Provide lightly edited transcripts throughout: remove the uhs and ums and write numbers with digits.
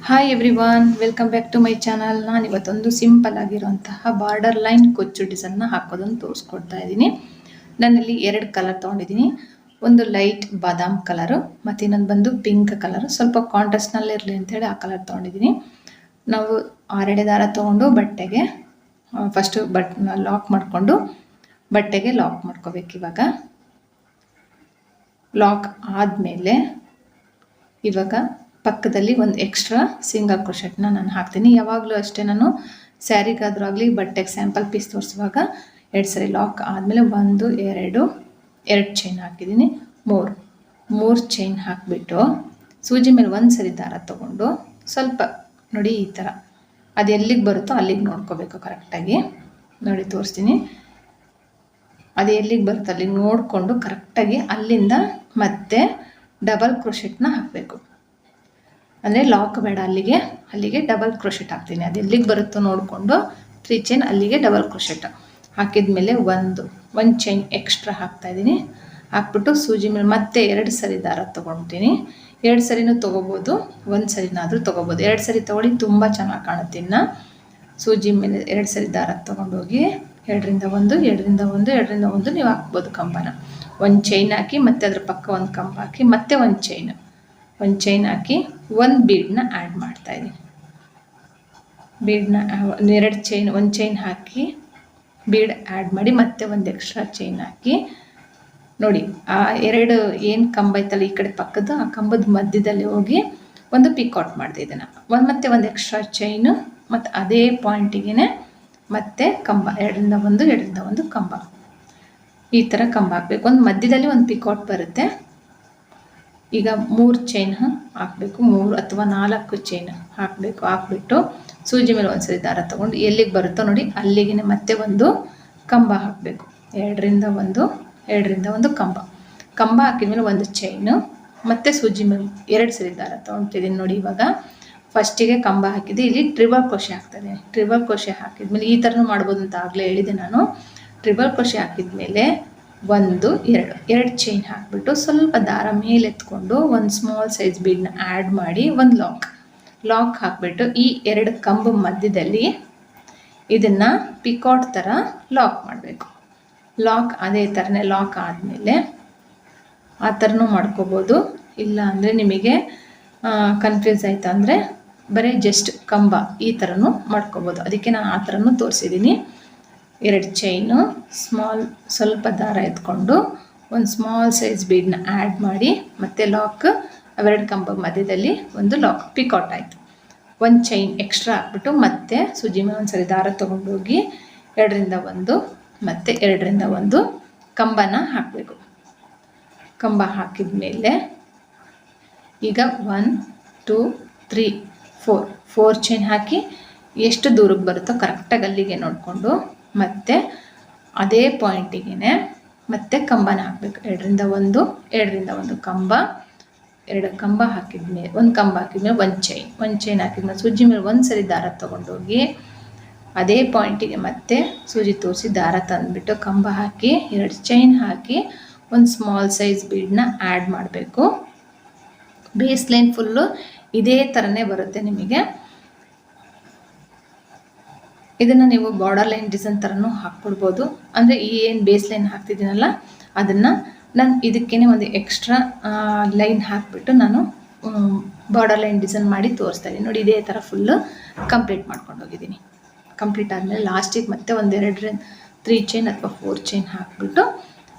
Hi everyone, welcome back to my channel. ನಾನು ಇವತ್ತೊಂದು simple ಆಗಿರುವಂತಹ ಬಾರ್ಡರ್ ಲೈನ್ ಕೊಚ್ಚು ಡಿಸೈನ್ನ ಹಾಕೋದನ್ನು ತೋರಿಸ್ಕೊಡ್ತಾ ಇದ್ದೀನಿ. ನಾನಿಲ್ಲಿ 2 ಕಲರ್ ತೊಗೊಂಡಿದ್ದೀನಿ. ಒಂದು ಲೈಟ್ ಬಾದಾಮ್ ಕಲರು ಮತ್ತು ಇನ್ನೊಂದು ಬಂದು ಪಿಂಕ್ ಕಲರು. ಸ್ವಲ್ಪ ಕಾಂಟ್ರಾಸ್ಟ್ನಲ್ಲಿ ಇರಲಿ ಅಂತೇಳಿ ಆ ಕಲರ್ ತೊಗೊಂಡಿದ್ದೀನಿ. ನಾವು 6 ದಾರ ತೊಗೊಂಡು ಬಟ್ಟೆಗೆ ಫಸ್ಟು ಲಾಕ್ ಮಾಡಿಕೊಂಡು ಬಟ್ಟೆಗೆ ಲಾಕ್ ಮಾಡ್ಕೋಬೇಕು. ಇವಾಗ ಲಾಕ್ ಆದಮೇಲೆ ಇವಾಗ ಪಕ್ಕದಲ್ಲಿ ಒಂದು ಎಕ್ಸ್ಟ್ರಾ ಸಿಂಗಲ್ ಕ್ರೋಶೆಟ್ನ ನಾನು ಹಾಕ್ತೀನಿ. ಯಾವಾಗಲೂ ಅಷ್ಟೇ, ನಾನು ಸ್ಯಾರಿಗಾದರೂ ಆಗಲಿ ಬಟ್ಟೆಗೆ ಸ್ಯಾಂಪಲ್ ಪೀಸ್ ತೋರಿಸುವಾಗ 2 ಸರಿ ಲಾಕ್ ಆದಮೇಲೆ 1 2 ಚೈನ್ ಹಾಕಿದ್ದೀನಿ. 3 ಚೈನ್ ಹಾಕಿಬಿಟ್ಟು ಸೂಜಿ ಮೇಲೆ 1 ಸರಿ ದಾರ ತೊಗೊಂಡು ಸ್ವಲ್ಪ ನೋಡಿ ಈ ಥರ ಅದು ಎಲ್ಲಿಗೆ ಬರುತ್ತೋ ಅಲ್ಲಿಗೆ ನೋಡ್ಕೋಬೇಕು ಕರೆಕ್ಟಾಗಿ. ನೋಡಿ ತೋರಿಸ್ತೀನಿ. ಅದು ಎಲ್ಲಿಗೆ ಬರುತ್ತೋ ಅಲ್ಲಿಗೆ ನೋಡಿಕೊಂಡು ಕರೆಕ್ಟಾಗಿ ಅಲ್ಲಿಂದ ಮತ್ತೆ ಡಬಲ್ ಕ್ರೋಶೆಟ್ನ ಹಾಕಬೇಕು. ಅಂದರೆ ಲಾಕ್ ಬೇಡ, ಅಲ್ಲಿಗೆ ಡಬಲ್ ಕ್ರೋಶೆಟ್ ಹಾಕ್ತೀನಿ. ಅದು ಎಲ್ಲಿಗೆ ಬರುತ್ತೋ ನೋಡಿಕೊಂಡು 3 ಚೈನ್ ಅಲ್ಲಿಗೆ ಡಬಲ್ ಕ್ರೋಶೆಟ್ ಹಾಕಿದ ಮೇಲೆ ಒಂದು ಚೈನ್ ಎಕ್ಸ್ಟ್ರಾ ಹಾಕ್ತಾಯಿದ್ದೀನಿ. ಹಾಕ್ಬಿಟ್ಟು ಸೂಜಿ ಮೇಲೆ ಮತ್ತೆ 2 ಸರಿ ದಾರ ತೊಗೊಳ್ತೀನಿ. 2 ಸರಿನೂ ತೊಗೋಬೋದು, 1 ಸರಿನಾದರೂ ತೊಗೋಬೋದು. 2 ಸರಿ ತೊಗೊಳ್ಳಿ, ತುಂಬ ಚೆನ್ನಾಗಿ ಕಾಣುತ್ತೆ. ಇನ್ನು ಸೂಜಿ ಮೇಲೆ 2 ಸರಿ ದಾರ ತೊಗೊಂಡೋಗಿ 2ರಿಂದ 1 2ರಿಂದ 1 2ರಿಂದ 1 ನೀವು ಹಾಕ್ಬೋದು ಕಂಬನ. 1 ಚೈನ್ ಹಾಕಿ ಮತ್ತೆ ಅದ್ರ ಪಕ್ಕ ಒಂದು ಕಂಬ ಹಾಕಿ ಮತ್ತೆ 1 ಚೈನ್ ಹಾಕಿ 1 ಬೀಡನ್ನ ಆ್ಯಡ್ ಮಾಡ್ತಾಯಿದ್ದೀನಿ. ಬೀಡನ್ನ 2 ಚೈನ್ 1 ಚೈನ್ ಹಾಕಿ ಬೀಡ್ ಆ್ಯಡ್ ಮಾಡಿ ಮತ್ತೆ ಒಂದು ಎಕ್ಸ್ಟ್ರಾ ಚೈನ್ ಹಾಕಿ ನೋಡಿ ಆ 2 ಏನು ಕಂಬ ಐತಲ್ಲ ಈ ಕಡೆ ಪಕ್ಕದ ಆ ಕಂಬದ ಮಧ್ಯದಲ್ಲಿ ಹೋಗಿ ಒಂದು ಪಿಕಾಟ್ ಮಾಡಿದೆ. ಇದನ್ನು ಮತ್ತೆ ಒಂದು ಎಕ್ಸ್ಟ್ರಾ ಚೈನು ಮತ್ತು ಅದೇ ಪಾಯಿಂಟಿಗೆ ಮತ್ತೆ ಕಂಬ 2ರಿಂದ 1 ಕಂಬ, ಈ ಥರ ಕಂಬ ಹಾಕಬೇಕು. ಒಂದು ಮಧ್ಯದಲ್ಲಿ ಒಂದು ಪಿಕಾಟ್ ಬರುತ್ತೆ. ಈಗ 3 ಚೈನ್ ಹಾಕಬೇಕು, 3 ಅಥವಾ 4 ಚೈನ್ ಹಾಕಬೇಕು. ಹಾಕ್ಬಿಟ್ಟು ಸೂಜಿ ಮೇಲೆ 1 ಸರಿ ದಾರ ತೊಗೊಂಡು ಎಲ್ಲಿಗೆ ಬರುತ್ತೋ ನೋಡಿ ಅಲ್ಲಿಗೆ ಮತ್ತೆ ಒಂದು ಕಂಬ ಹಾಕಬೇಕು. 2ರಿಂದ 1 ಕಂಬ ಹಾಕಿದ್ಮೇಲೆ 1 ಚೈನು ಮತ್ತು ಸೂಜಿ ಮೇಲೆ 2 ಸರಿ ದಾರ ತೊಗೊಳ್ತಿದ್ದೀನಿ. ನೋಡಿ ಇವಾಗ ಫಸ್ಟಿಗೆ ಕಂಬ ಹಾಕಿದೆ, ಇಲ್ಲಿ ಟ್ರಿಬಲ್ ಕ್ರೋಶೆ ಹಾಕ್ತಾಯಿದ್ದೀನಿ. ಟ್ರಿಬಲ್ ಕ್ರೋಶೆ ಹಾಕಿದ್ಮೇಲೆ ಈ ಥರನೂ ಮಾಡ್ಬೋದು ಅಂತ ಆಗಲೇ ಹೇಳಿದೆ ನಾನು. ಟ್ರಿಬಲ್ ಕ್ರೋಶೆ ಹಾಕಿದ್ಮೇಲೆ 1 2 ಚೈನ್ ಹಾಕಿಬಿಟ್ಟು ಸ್ವಲ್ಪ ದಾರ ಮೇಲೆ ಎತ್ಕೊಂಡು ಒಂದು ಸ್ಮಾಲ್ ಸೈಜ್ ಬೀಡನ್ನ ಆ್ಯಡ್ ಮಾಡಿ ಒಂದು ಲಾಕ್ ಹಾಕಿಬಿಟ್ಟು ಈ 2 ಕಂಬ ಮಧ್ಯದಲ್ಲಿ ಇದನ್ನು ಪಿಕಾಟ್ ಥರ ಲಾಕ್ ಮಾಡಬೇಕು. ಲಾಕ್ ಅದೇ ಥರನೇ ಲಾಕ್ ಆದಮೇಲೆ ಆ ಥರನೂ ಮಾಡ್ಕೋಬೋದು. ಇಲ್ಲ ಅಂದರೆ ನಿಮಗೆ ಕನ್ಫ್ಯೂಸ್ ಆಯಿತು ಅಂದರೆ ಬರೀ ಜಸ್ಟ್ ಕಂಬ ಈ ಥರನೂ ಮಾಡ್ಕೋಬೋದು. ಅದಕ್ಕೆ ನಾನು ಆ ಥರನೂ ತೋರಿಸಿದ್ದೀನಿ. 2 ಚೈನು ಸ್ವಲ್ಪ ದಾರ ಎತ್ಕೊಂಡು ಒಂದು ಸ್ಮಾಲ್ ಸೈಜ್ ಬೀಡನ್ನ ಆ್ಯಡ್ ಮಾಡಿ ಮತ್ತೆ ಲಾಕ್, ಅವೆರಡು ಕಂಬ ಮಧ್ಯದಲ್ಲಿ ಒಂದು ಲಾಕ್ ಪಿಕಾಟ್ ಆಯಿತು. 1 ಚೈನ್ ಎಕ್ಸ್ಟ್ರಾ ಹಾಕ್ಬಿಟ್ಟು ಮತ್ತೆ ಸೂಜಿ ಮೇಲೆ 1 ಸರಿ ದಾರ ತೊಗೊಂಡೋಗಿ 2ರಿಂದ 1 ಮತ್ತು 2ರಿಂದ 1 ಕಂಬನ ಹಾಕಬೇಕು. ಕಂಬ ಹಾಕಿದ ಮೇಲೆ ಈಗ 1 2 3 4 ಚೈನ್ ಹಾಕಿ ಎಷ್ಟು ದೂರಕ್ಕೆ ಬರುತ್ತೋ ಕರೆಕ್ಟಾಗಿ ಅಲ್ಲಿಗೆ ನೋಡಿಕೊಂಡು ಮತ್ತೆ ಅದೇ ಪಾಯಿಂಟಿಗೆ ಮತ್ತೆ ಕಂಬನ ಹಾಕಬೇಕು. 2ರಿಂದ 1 ಕಂಬ, 2 ಕಂಬ ಹಾಕಿದ್ಮೇಲೆ 1 ಕಂಬ ಹಾಕಿದ್ಮೇಲೆ 1 ಚೈನ್ ಹಾಕಿದ್ಮೇಲೆ ಸೂಜಿ ಮೇಲೆ 1 ಸರಿ ದಾರ ತೊಗೊಂಡೋಗಿ ಅದೇ ಪಾಯಿಂಟಿಗೆ ಮತ್ತೆ ಸೂಜಿ ತೋರಿಸಿ ದಾರ ತಂದುಬಿಟ್ಟು ಕಂಬ ಹಾಕಿ 2 ಚೈನ್ ಹಾಕಿ ಒಂದು ಸ್ಮಾಲ್ ಸೈಜ್ ಬೀಡನ್ನ ಆ್ಯಡ್ ಮಾಡಬೇಕು. ಬೇಸ್ ಲೈನ್ ಫುಲ್ಲು ಇದೇ ಥರನೇ ಬರುತ್ತೆ ನಿಮಗೆ. ಇದನ್ನು ನೀವು ಬಾರ್ಡರ್ ಲೈನ್ ಡಿಸೈನ್ ಥರನೂ ಹಾಕ್ಕೊಡ್ಬೋದು. ಅಂದರೆ ಈ ಏನು ಬೇಸ್ ಲೈನ್ ಹಾಕ್ತಿದ್ದೀನಲ್ಲ ಅದನ್ನು ನಾನು ಇದಕ್ಕೇ ಒಂದು ಎಕ್ಸ್ಟ್ರಾ ಲೈನ್ ಹಾಕಿಬಿಟ್ಟು ನಾನು ಬಾರ್ಡರ್ ಲೈನ್ ಡಿಸೈನ್ ಮಾಡಿ ತೋರಿಸ್ತಾ ಇದ್ದೀನಿ. ನೋಡಿ ಇದೇ ಥರ ಫುಲ್ಲು ಕಂಪ್ಲೀಟ್ ಮಾಡ್ಕೊಂಡು ಹೋಗಿದ್ದೀನಿ. ಕಂಪ್ಲೀಟ್ ಆದಮೇಲೆ ಲಾಸ್ಟಿಗೆ ಮತ್ತೆ ಒಂದು 3 ಚೈನ್ ಅಥವಾ 4 ಚೈನ್ ಹಾಕಿಬಿಟ್ಟು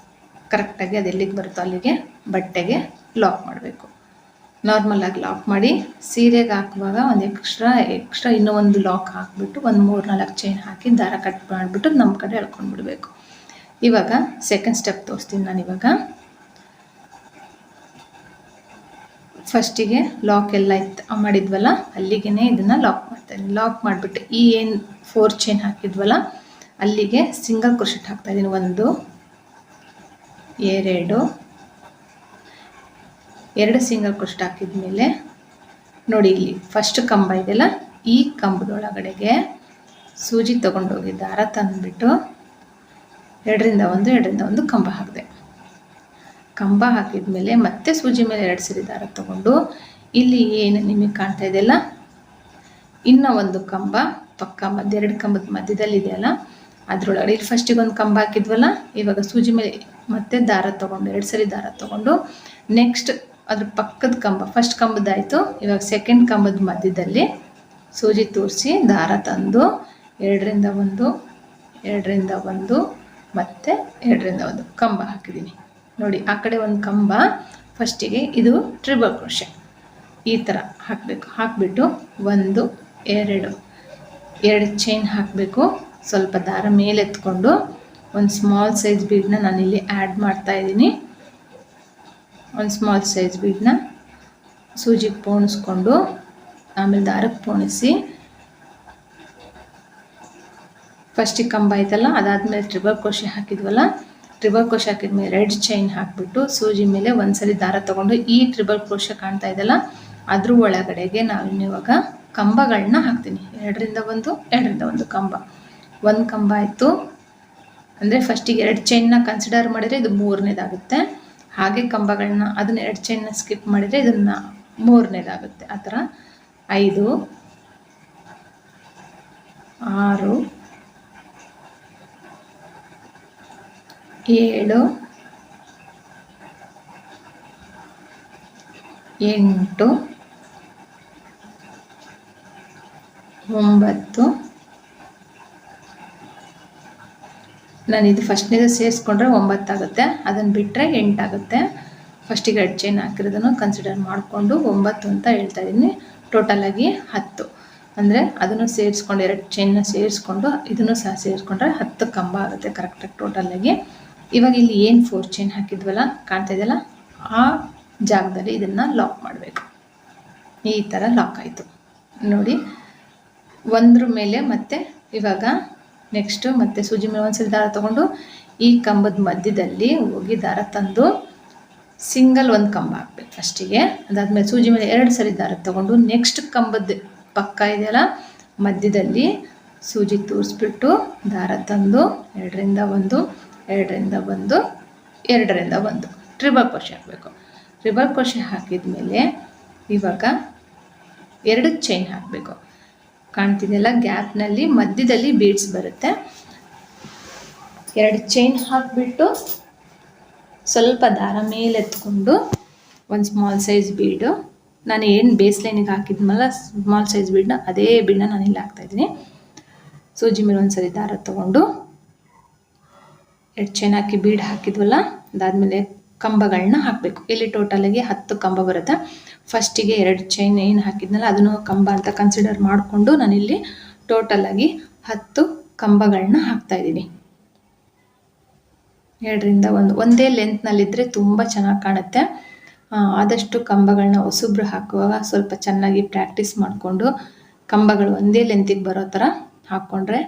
ಕರೆಕ್ಟಾಗಿ ಅದು ಎಲ್ಲಿಗೆ ಬರುತ್ತೋ ಅಲ್ಲಿಗೆ ಬಟ್ಟೆಗೆ ಲಾಕ್ ಮಾಡಬೇಕು. ನಾರ್ಮಲಾಗಿ ಲಾಕ್ ಮಾಡಿ ಸೀರೆಗೆ ಹಾಕುವಾಗ ಒಂದು ಎಕ್ಸ್ಟ್ರಾ ಇನ್ನೂ ಒಂದು ಲಾಕ್ ಹಾಕಿಬಿಟ್ಟು ಒಂದು 3-4 ಚೈನ್ ಹಾಕಿ ದಾರ ಕಟ್ ಮಾಡಿಬಿಟ್ಟು ನಮ್ಮ ಕಡೆ ಎಳ್ಕೊಂಡ್ಬಿಡ್ಬೇಕು. ಇವಾಗ ಸೆಕೆಂಡ್ ಸ್ಟೆಪ್ ತೋರಿಸ್ತೀನಿ ನಾನು. ಇವಾಗ ಫಸ್ಟಿಗೆ ಲಾಕ್ ಎಲ್ಲ ಮಾಡಿದ್ವಲ್ಲ ಅಲ್ಲಿಗೆ ಇದನ್ನು ಲಾಕ್ ಮಾಡ್ತಾಯಿದ್ದೀನಿ. ಲಾಕ್ ಮಾಡಿಬಿಟ್ಟು ಈ ಏನು 4 ಚೈನ್ ಹಾಕಿದ್ವಲ್ಲ ಅಲ್ಲಿಗೆ ಸಿಂಗಲ್ ಕ್ರೋಶೆಟ್ ಹಾಕ್ತಾಯಿದ್ದೀನಿ. 1 2 ಸಿಂಗಲ್ ಕ್ರೋಶೆಟ್ ಹಾಕಿದ್ಮೇಲೆ ನೋಡಿ ಇಲ್ಲಿ ಫಸ್ಟ್ ಕಂಬ ಇದೆಯಲ್ಲ ಈ ಕಂಬದೊಳಗಡೆಗೆ ಸೂಜಿ ತೊಗೊಂಡೋಗಿ ದಾರ ತಂದುಬಿಟ್ಟು 2ರಿಂದ 1 ಕಂಬ ಹಾಕಿದೆ. ಕಂಬ ಹಾಕಿದ್ಮೇಲೆ ಮತ್ತೆ ಸೂಜಿ ಮೇಲೆ 2 ಸರಿ ದಾರ ತೊಗೊಂಡು ಇಲ್ಲಿ ಏನು ನಿಮಗೆ ಕಾಣ್ತಾ ಇದೆಯಲ್ಲ ಇನ್ನು ಒಂದು ಕಂಬ ಪಕ್ಕ ಎರಡು ಕಂಬದ ಮಧ್ಯದಲ್ಲಿ ಇದೆಯಲ್ಲ ಅದರೊಳಗಡೆ ಇಲ್ಲಿ ಫಸ್ಟಿಗೆ ಒಂದು ಕಂಬ ಹಾಕಿದ್ವಲ್ಲ, ಇವಾಗ ಸೂಜಿ ಮೇಲೆ ಮತ್ತೆ ದಾರ ತೊಗೊಂಡು 2 ಸರಿ ದಾರ ತೊಗೊಂಡು ನೆಕ್ಸ್ಟ್ ಅದ್ರ ಪಕ್ಕದ ಕಂಬ, ಫಸ್ಟ್ ಕಂಬದಾಯಿತು, ಇವಾಗ ಸೆಕೆಂಡ್ ಕಂಬದ ಮಧ್ಯದಲ್ಲಿ ಸೂಜಿ ತೋರಿಸಿ ದಾರ ತಂದು 2ರಿಂದ 1 2ರಿಂದ 1 ಮತ್ತು 2ರಿಂದ 1 ಕಂಬ ಹಾಕಿದ್ದೀನಿ ನೋಡಿ. ಆ ಕಡೆ ಒಂದು ಕಂಬ ಫಸ್ಟಿಗೆ ಇದು ಟ್ರಿಬಲ್ ಕ್ರೋಶೆ ಈ ಥರ ಹಾಕಬೇಕು. ಹಾಕಿಬಿಟ್ಟು 1 2 ಚೈನ್ ಹಾಕಬೇಕು. ಸ್ವಲ್ಪ ದಾರ ಮೇಲೆ ಎತ್ಕೊಂಡು ಒಂದು ಸ್ಮಾಲ್ ಸೈಜ್ ಬೀಡನ್ನ ನಾನಿಲ್ಲಿ ಆ್ಯಡ್ ಮಾಡ್ತಾಯಿದ್ದೀನಿ. ಒಂದು ಸ್ಮಾಲ್ ಸೈಜ್ ಬೀಡನ್ನ ಸೂಜಿಗೆ ಪೋಣಿಸ್ಕೊಂಡು ಆಮೇಲೆ ದಾರಕ್ಕೆ ಪೋಣಿಸಿ ಫಸ್ಟಿಗೆ ಕಂಬ ಆಯ್ತಲ್ಲ, ಅದಾದಮೇಲೆ ಟ್ರಿಬಲ್ ಕ್ರೋಶೆ ಹಾಕಿದ್ವಲ್ಲ, ಟ್ರಿಬಲ್ ಕ್ರೋಶೆ ಹಾಕಿದ್ಮೇಲೆ 2 ಚೈನ್ ಹಾಕಿಬಿಟ್ಟು ಸೂಜಿ ಮೇಲೆ ಒಂದು ಸರಿ ದಾರ ತೊಗೊಂಡು ಈ ಟ್ರಿಬಲ್ ಕ್ರೋಶೆ ಕಾಣ್ತಾ ಇದೆಯಲ್ಲ ಅದ್ರ ಒಳಗಡೆಗೆ ನಾವಿನ್ನಿವಾಗ ಕಂಬಗಳನ್ನ ಹಾಕ್ತೀನಿ. 2ರಿಂದ 1 2ರಿಂದ 1 ಕಂಬ. ಒಂದು ಕಂಬ ಆಯಿತು ಅಂದರೆ ಫಸ್ಟಿಗೆ 2 ಚೈನ್ನ ಕನ್ಸಿಡರ್ ಮಾಡಿದರೆ ಇದು 3ನೇದಾಗುತ್ತೆ. ಹಾಗೆ ಕಂಬಗಳನ್ನ ಅದನ್ನ 2 ಚೈನ್ನ ಸ್ಕಿಪ್ ಮಾಡಿದರೆ ಇದನ್ನು 3ನೇದಾಗುತ್ತೆ. ಆ ಥರ 5 6 7 8 9 ನಾನಿದು ಫಸ್ಟ್ನೇದು ಸೇರಿಸ್ಕೊಂಡ್ರೆ 9 ಆಗುತ್ತೆ, ಅದನ್ನು ಬಿಟ್ಟರೆ 8 ಆಗುತ್ತೆ. ಫಸ್ಟಿಗೆ 2 ಚೈನ್ ಹಾಕಿರೋದನ್ನು ಕನ್ಸಿಡರ್ ಮಾಡಿಕೊಂಡು 9 ಅಂತ ಹೇಳ್ತಾ ಇದ್ದೀನಿ. ಟೋಟಲಾಗಿ 10 ಅಂದರೆ ಅದನ್ನು ಸೇರಿಸ್ಕೊಂಡು 2 ಚೈನ್ನ ಸೇರಿಸ್ಕೊಂಡು ಇದನ್ನು ಸಹ ಸೇರಿಸ್ಕೊಂಡ್ರೆ 10 ಕಂಬ ಆಗುತ್ತೆ ಕರೆಕ್ಟಾಗಿ ಟೋಟಲಾಗಿ. ಇವಾಗ ಇಲ್ಲಿ ಏನು 4 ಚೈನ್ ಹಾಕಿದ್ವಲ್ಲ ಕಾಣ್ತಾ ಇದೆಯಲ್ಲ, ಆ ಜಾಗದಲ್ಲಿ ಇದನ್ನು ಲಾಕ್ ಮಾಡಬೇಕು. ಈ ಥರ ಲಾಕ್ ಆಯಿತು ನೋಡಿ. ಒಂದ್ರ ಮೇಲೆ ಮತ್ತೆ ಇವಾಗ ನೆಕ್ಸ್ಟು ಮತ್ತೆ ಸೂಜಿ ಮೇಲೆ ಒಂದ್ಸರಿ ದಾರ ತೊಗೊಂಡು ಈ ಕಂಬದ ಮಧ್ಯದಲ್ಲಿ ಹೋಗಿ ದಾರ ತಂದು ಸಿಂಗಲ್ ಒಂದು ಕಂಬ ಹಾಕ್ಬೇಕು ಫಸ್ಟಿಗೆ. ಅದಾದಮೇಲೆ ಸೂಜಿ ಮೇಲೆ 2 ಸರಿ ದಾರ ತೊಗೊಂಡು ನೆಕ್ಸ್ಟ್ ಕಂಬದ ಪಕ್ಕ ಇದೆಯಲ್ಲ ಮಧ್ಯದಲ್ಲಿ ಸೂಜಿ ತೂರಿಸ್ಬಿಟ್ಟು ದಾರ ತಂದು 2ರಿಂದ 1 2ರಿಂದ 1 2ರಿಂದ 1 ಟ್ರಿಬಲ್ ಕ್ರೋಶೆ ಹಾಕಬೇಕು. ಟ್ರಿಬಲ್ ಕ್ರೋಶೆ ಹಾಕಿದ ಮೇಲೆ ಇವಾಗ 2 ಚೈನ್ ಹಾಕಬೇಕು. ಕಾಣ್ತಿದೆಯಲ್ಲ ಗ್ಯಾಪ್ನಲ್ಲಿ ಮಧ್ಯದಲ್ಲಿ ಬೀಡ್ಸ್ ಬರುತ್ತೆ. 2 ಚೈನ್ ಹಾಕಿಬಿಟ್ಟು ಸ್ವಲ್ಪ ದಾರ ಮೇಲೆ ಎತ್ಕೊಂಡು ಒಂದು ಸ್ಮಾಲ್ ಸೈಜ್ ಬೀಡು, ನಾನು ಏನು ಬೇಸ್ ಲೈನಿಗೆ ಹಾಕಿದ್ಮಲ್ಲ ಸ್ಮಾಲ್ ಸೈಜ್ ಬೀಡನ್ನ ಅದೇ ಬೀಡನ್ನ ನಾನು ಇಲ್ಲಿ ಹಾಕ್ತಾಯಿದ್ದೀನಿ. ಸೂಜಿ ಮೇಲೆ ಒಂದು ಸರಿ ದಾರ ತೊಗೊಂಡು 2 ಚೈನ್ ಹಾಕಿ ಬೀಡ್ ಹಾಕಿದ್ವಲ್ಲ, ಅದಾದಮೇಲೆ ಕಂಬಗಳನ್ನ ಹಾಕಬೇಕು. ಇಲ್ಲಿ ಟೋಟಲಾಗಿ 10 ಕಂಬ ಬರುತ್ತೆ. ಫಸ್ಟಿಗೆ 2 ಚೈನ್ ಏನು ಹಾಕಿದ್ನಲ್ಲ ಅದನ್ನು ಕಂಬ ಅಂತ ಕನ್ಸಿಡರ್ ಮಾಡಿಕೊಂಡು ನಾನಿಲ್ಲಿ ಟೋಟಲಾಗಿ 10 ಕಂಬಗಳನ್ನ ಹಾಕ್ತಾಯಿದ್ದೀನಿ. 2ರಿಂದ 1 ಒಂದೇ ಲೆಂತ್ನಲ್ಲಿದ್ದರೆ ತುಂಬ ಚೆನ್ನಾಗಿ ಕಾಣುತ್ತೆ. ಆದಷ್ಟು ಕಂಬಗಳನ್ನ ಹೊಸಬ್ರು ಹಾಕುವಾಗ ಸ್ವಲ್ಪ ಚೆನ್ನಾಗಿ ಪ್ರಾಕ್ಟೀಸ್ ಮಾಡಿಕೊಂಡು ಕಂಬಗಳು ಒಂದೇ ಲೆಂತಿಗೆ ಬರೋ ಥರ ಹಾಕ್ಕೊಂಡ್ರೆ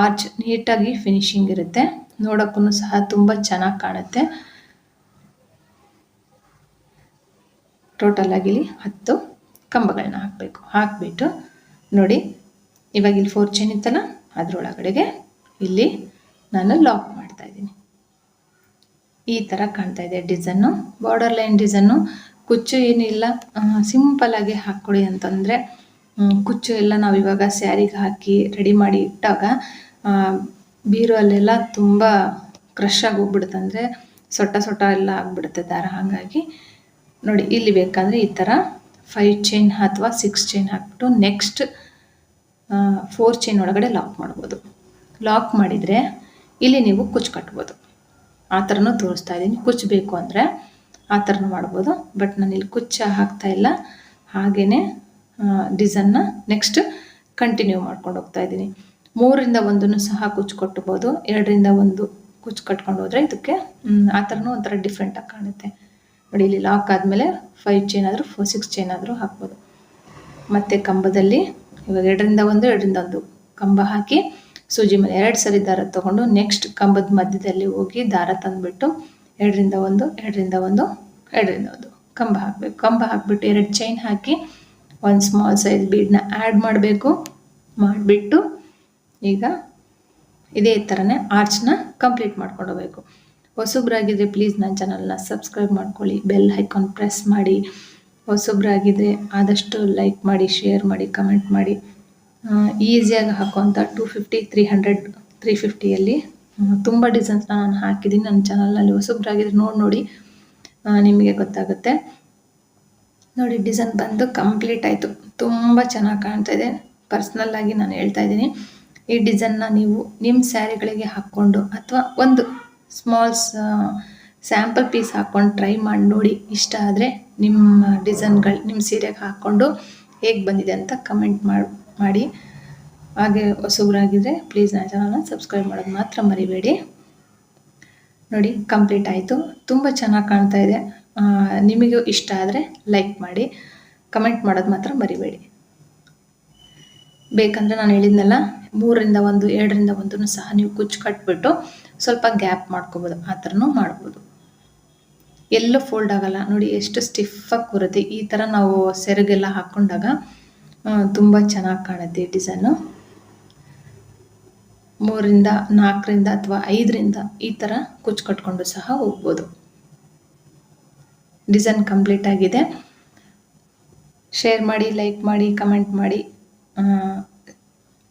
ಆರ್ಚ್ ನೀಟಾಗಿ ಫಿನಿಶಿಂಗ್ ಇರುತ್ತೆ. ನೋಡೋಕ್ಕೂ ಸಹ ತುಂಬ ಚೆನ್ನಾಗಿ ಕಾಣುತ್ತೆ. ಟೋಟಲಾಗಿ ಇಲ್ಲಿ 10 ಕಂಬಗಳನ್ನ ಹಾಕಬೇಕು. ಹಾಕಿಬಿಟ್ಟು ನೋಡಿ ಇವಾಗ ಇಲ್ಲಿ 4 ಚೈನ್ ಇತ್ತಲ್ಲ ಅದರೊಳಗಡೆಗೆ ಇಲ್ಲಿ ನಾನು ಲಾಕ್ ಮಾಡ್ತಾಯಿದ್ದೀನಿ. ಈ ಥರ ಕಾಣ್ತಾ ಇದೆ ಡಿಸೈನು. Border line design. ಕುಚ್ಚು ಏನಿಲ್ಲ, ಸಿಂಪಲ್ಲಾಗಿ ಹಾಕ್ಕೊಡಿ ಅಂತಂದರೆ ಕುಚ್ಚು ಎಲ್ಲ ನಾವು ಇವಾಗ ಸ್ಯಾರಿಗೆ ಹಾಕಿ ರೆಡಿ ಮಾಡಿ ಇಟ್ಟಾಗ ಬೀರುವಲ್ಲೆಲ್ಲ ತುಂಬ ಕ್ರಶ್ ಆಗಿ ಹೋಗ್ಬಿಡುತ್ತೆ, ಅಂದರೆ ಸೊಟ್ಟ ಸೊಟ್ಟ ಎಲ್ಲ ಆಗಿಬಿಡುತ್ತೆ ದಾರ. ಹಾಗಾಗಿ ನೋಡಿ ಇಲ್ಲಿ ಬೇಕಂದರೆ ಈ ಥರ 5 ಚೈನ್ ಅಥವಾ 6 ಚೈನ್ ಹಾಕ್ಬಿಟ್ಟು ನೆಕ್ಸ್ಟ್ 4 ಚೈನ್ ಒಳಗಡೆ ಲಾಕ್ ಮಾಡ್ಬೋದು. ಲಾಕ್ ಮಾಡಿದರೆ ಇಲ್ಲಿ ನೀವು ಕುಚ್ಚು ಕಟ್ಬೋದು. ಆ ಥರನೂ ತೋರಿಸ್ತಾ ಇದ್ದೀನಿ. ಕುಚ್ಚು ಬೇಕು ಅಂದರೆ ಆ ಥರನೂ ಮಾಡ್ಬೋದು. ಬಟ್ ನಾನು ಇಲ್ಲಿ ಕುಚ್ಚು ಹಾಕ್ತಾಯಿಲ್ಲ, ಹಾಗೇ ಡಿಸೈನ್ನ ನೆಕ್ಸ್ಟ್ ಕಂಟಿನ್ಯೂ ಮಾಡ್ಕೊಂಡು ಹೋಗ್ತಾ ಇದ್ದೀನಿ. 3ರಿಂದ 1 ಸಹ ಕುಚ್ಚು ಕಟ್ಬೋದು. 2ರಿಂದ 1 ಕುಚ್ಚು ಕಟ್ಕೊಂಡು ಹೋದರೆ ಇದಕ್ಕೆ ಆ ಥರನೂ ಒಂಥರ ಡಿಫ್ರೆಂಟಾಗಿ ಕಾಣುತ್ತೆ ನೋಡಿ. ಇಲ್ಲಿ ಲಾಕ್ ಆದಮೇಲೆ 5 ಚೈನ್ ಆದರೂ 6 ಚೈನ್ ಆದರೂ ಹಾಕ್ಬೋದು. ಮತ್ತು ಕಂಬದಲ್ಲಿ ಇವಾಗ 2ರಿಂದ 1 2ರಿಂದ 1 ಕಂಬ ಹಾಕಿ ಸೂಜಿ ಮೇಲೆ 2 ಸರಿ ದಾರ ತೊಗೊಂಡು ನೆಕ್ಸ್ಟ್ ಕಂಬದ ಮಧ್ಯದಲ್ಲಿ ಹೋಗಿ ದಾರ ತಂದುಬಿಟ್ಟು 2ರಿಂದ 1 2ರಿಂದ 1 2ರಿಂದ 1 ಕಂಬ ಹಾಕಬೇಕು. ಕಂಬ ಹಾಕಿಬಿಟ್ಟು 2 ಚೈನ್ ಹಾಕಿ ಒಂದು ಸ್ಮಾಲ್ ಸೈಜ್ ಬೀಡನ್ನ ಆ್ಯಡ್ ಮಾಡಬೇಕು. ಮಾಡಿಬಿಟ್ಟು ಈಗ ಇದೇ ಥರನೇ ಆರ್ಚ್ನ ಕಂಪ್ಲೀಟ್ ಮಾಡ್ಕೊಂಡು ಹೋಗಬೇಕು. ಹೊಸಬ್ರಾಗಿದ್ದರೆ ಪ್ಲೀಸ್ ನನ್ನ ಚಾನಲ್ನ ಸಬ್ಸ್ಕ್ರೈಬ್ ಮಾಡ್ಕೊಳ್ಳಿ, ಬೆಲ್ ಐಕಾನ್ ಪ್ರೆಸ್ ಮಾಡಿ. ಹೊಸಬ್ರಾಗಿದ್ದರೆ ಆದಷ್ಟು ಲೈಕ್ ಮಾಡಿ, ಶೇರ್ ಮಾಡಿ, ಕಮೆಂಟ್ ಮಾಡಿ. ಈಸಿಯಾಗಿ ಹಾಕುವಂಥ 350 ತುಂಬ ಡಿಸೈನ್ಸ್ನ ನಾನು ಹಾಕಿದ್ದೀನಿ. ನನ್ನ ಚಾನಲ್ನಲ್ಲಿ ಹೊಸಬ್ರಾಗಿದ್ರೆ ನೋಡಿ ನಿಮಗೆ ಗೊತ್ತಾಗುತ್ತೆ. ನೋಡಿ ಡಿಸೈನ್ ಬಂದು ಕಂಪ್ಲೀಟ್ ಆಯಿತು. ತುಂಬ ಚೆನ್ನಾಗಿ ಕಾಣ್ತಾ ಇದೆ. ಪರ್ಸ್ನಲ್ ಆಗಿ ನಾನು ಹೇಳ್ತಾ ಇದ್ದೀನಿ, ಈ ಡಿಸೈನ್ನ ನೀವು ನಿಮ್ಮ ಸ್ಯಾರಿಗಳಿಗೆ ಹಾಕ್ಕೊಂಡು ಅಥವಾ ಒಂದು ಸ್ಮಾಲ್ ಸ್ಯಾಂಪಲ್ ಪೀಸ್ ಹಾಕ್ಕೊಂಡು ಟ್ರೈ ಮಾಡಿ ನೋಡಿ. ಇಷ್ಟ ಆದರೆ ನಿಮ್ಮ ಡಿಸೈನ್ಗಳು ನಿಮ್ಮ ಸೀರೆಗೆ ಹಾಕ್ಕೊಂಡು ಹೇಗೆ ಬಂದಿದೆ ಅಂತ ಕಮೆಂಟ್ ಮಾಡಿ. ಹಾಗೆ ಹೊಸಬ್ರಾಗಿದ್ದರೆ ಪ್ಲೀಸ್ ನನ್ನ ಚಾನಲ್ನ ಸಬ್ಸ್ಕ್ರೈಬ್ ಮಾಡೋದು ಮಾತ್ರ ಮರಿಬೇಡಿ. ನೋಡಿ ಕಂಪ್ಲೀಟ್ ಆಯಿತು. ತುಂಬ ಚೆನ್ನಾಗಿ ಕಾಣ್ತಾ ಇದೆ. ನಿಮಗೂ ಇಷ್ಟ ಆದರೆ ಲೈಕ್ ಮಾಡಿ, ಕಮೆಂಟ್ ಮಾಡೋದು ಮಾತ್ರ ಮರಿಬೇಡಿ. ಬೇಕಂದರೆ ನಾನು ಹೇಳಿದ್ನಲ್ಲ 3ರಿಂದ 1 2ರಿಂದ 1 ಸಹ ನೀವು ಕುಚ್ಚು ಕಟ್ಬಿಟ್ಟು ಸ್ವಲ್ಪ ಗ್ಯಾಪ್ ಮಾಡ್ಕೋಬೋದು. ಆ ಥರನೂ ಮಾಡ್ಬೋದು. ಎಲ್ಲೂ ಫೋಲ್ಡ್ ಆಗಲ್ಲ. ನೋಡಿ ಎಷ್ಟು ಸ್ಟಿಫಾಗಿ ಬರುತ್ತೆ. ಈ ಥರ ನಾವು ಸೆರಗೆಲ್ಲ ಹಾಕ್ಕೊಂಡಾಗ ತುಂಬ ಚೆನ್ನಾಗಿ ಕಾಣುತ್ತೆ ಈ ಡಿಸೈನು. 3ರಿಂದ 4ರಿಂದ ಅಥವಾ 5ರಿಂದ ಈ ಥರ ಕುಚ್ಚು ಕಟ್ಕೊಂಡು ಸಹ ಹೋಗ್ಬೋದು. ಡಿಸೈನ್ ಕಂಪ್ಲೀಟ್ ಆಗಿದೆ. ಶೇರ್ ಮಾಡಿ, ಲೈಕ್ ಮಾಡಿ, ಕಮೆಂಟ್ ಮಾಡಿ.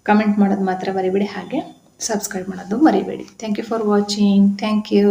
ಕಮೆಂಟ್ ಮಾಡೋದು ಮಾತ್ರ ಮರಿಬೇಡಿ. ಹಾಗೆ ಸಬ್ಸ್ಕ್ರೈಬ್ ಮಾಡೋದು ಮರಿಬೇಡಿ. Thank you for watching. Thank you.